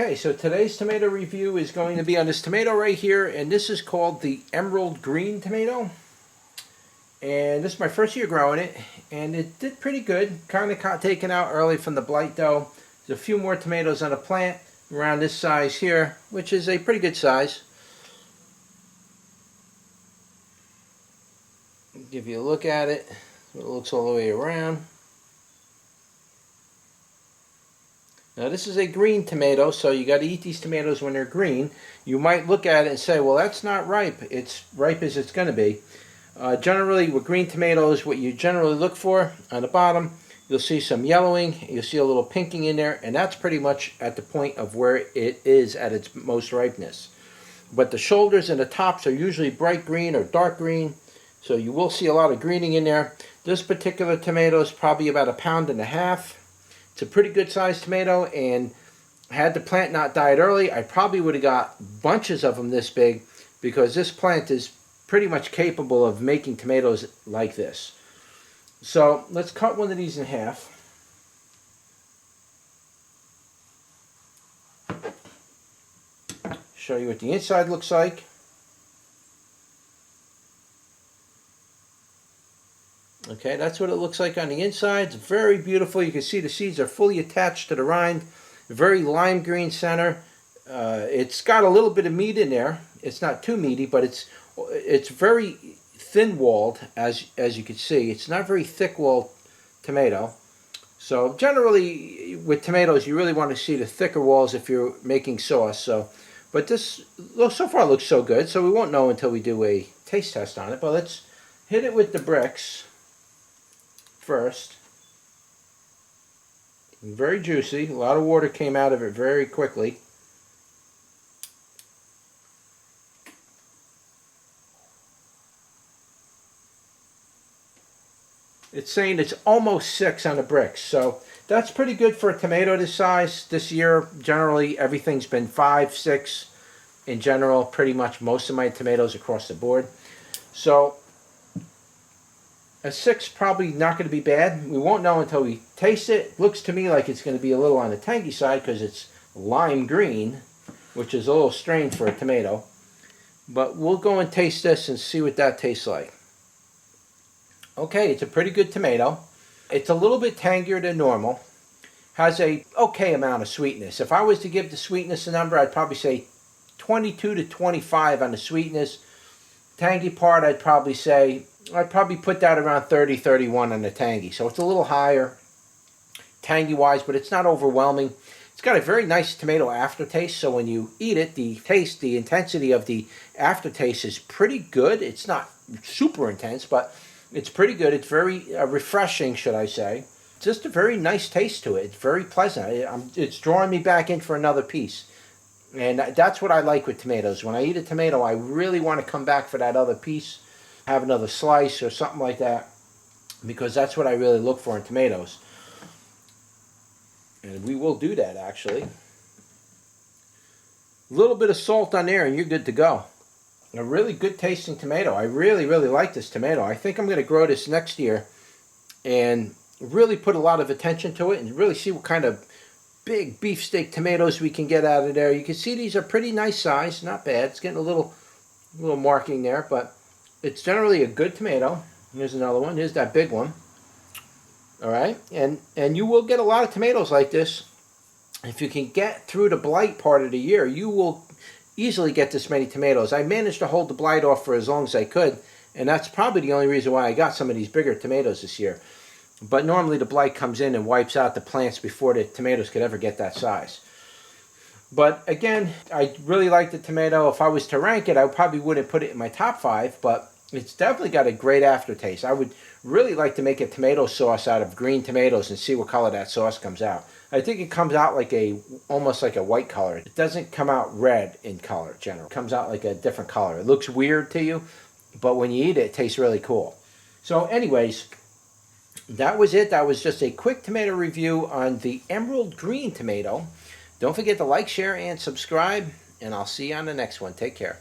Okay, so today's tomato review is going to be on this tomato right here, and this is called the Emerald Green Tomato. And this is my first year growing it, and it did pretty good. Kind of got taken out early from the blight though. There's a few more tomatoes on the plant around this size here, which is a pretty good size. Give you a look at it. It looks all the way around. Now this is a green tomato, so you got to eat these tomatoes when they're green. You might look at it and say, well, that's not ripe. It's ripe as it's going to be. Generally, with green tomatoes, what you generally look for on the bottom, you'll see some yellowing, you'll see a little pinking in there, and that's pretty much at the point of where it is at its most ripeness. But the shoulders and the tops are usually bright green or dark green, so you will see a lot of greening in there. This particular tomato is probably about 1.5 pounds. It's a pretty good sized tomato, and had the plant not died early, I probably would have got bunches of them this big, because this plant is pretty much capable of making tomatoes like this. So let's cut one of these in half. Show you what the inside looks like. Okay, that's what it looks like on the inside. It's very beautiful. You can see the seeds are fully attached to the rind. Very lime green center. It's got a little bit of meat in there. It's not too meaty, but it's very thin-walled, as you can see. It's not very thick-walled tomato. So generally, with tomatoes, you really want to see the thicker walls if you're making sauce. But this, so far, looks so good. So we won't know until we do a taste test on it. But let's hit it with the bricks first. Very juicy. A lot of water came out of it very quickly. It's saying it's almost 6 on the bricks, so that's pretty good for a tomato this size. This year, generally, everything's been 5, 6 in general, pretty much most of my tomatoes across the board. So a 6 probably not going to be bad. We won't know until we taste it. Looks to me like it's going to be a little on the tangy side because it's lime green, which is a little strange for a tomato. But we'll go and taste this and see what that tastes like. Okay, it's a pretty good tomato. It's a little bit tangier than normal. Has a okay amount of sweetness. If I was to give the sweetness a number, I'd probably say 22 to 25 on the sweetness. Tangy part, I'd probably put that around 30, 31 on the tangy. So it's a little higher tangy-wise, but it's not overwhelming. It's got a very nice tomato aftertaste, so when you eat it, the intensity of the aftertaste is pretty good. It's not super intense, but it's pretty good. It's very refreshing, should I say. Just a very nice taste to it. It's very pleasant. It's drawing me back in for another piece. And that's what I like with tomatoes. When I eat a tomato, I really want to come back for that other piece, have another slice or something like that, because that's what I really look for in tomatoes. And we will do that, actually. A little bit of salt on there and you're good to go. A really good tasting tomato. I really, really like this tomato. I think I'm going to grow this next year and really put a lot of attention to it and really see what kind of big beefsteak tomatoes we can get out of there. You can see these are pretty nice size. Not bad. It's getting a little marking there, but it's generally a good tomato. Here's another one. Here's that big one. All right, and you will get a lot of tomatoes like this. If you can get through the blight part of the year, you will easily get this many tomatoes. I managed to hold the blight off for as long as I could, and that's probably the only reason why I got some of these bigger tomatoes this year. But normally the blight comes in and wipes out the plants before the tomatoes could ever get that size. But again, I really like the tomato. If I was to rank it, I probably wouldn't put it in my top 5, but it's definitely got a great aftertaste. I would really like to make a tomato sauce out of green tomatoes and see what color that sauce comes out. I think it comes out like almost like a white color. It doesn't come out red in color, generally. It comes out like a different color. It looks weird to you, but when you eat it, it tastes really cool. So anyways, that was it. That was just a quick tomato review on the Emerald Green Tomato. Don't forget to like, share, and subscribe, and I'll see you on the next one. Take care.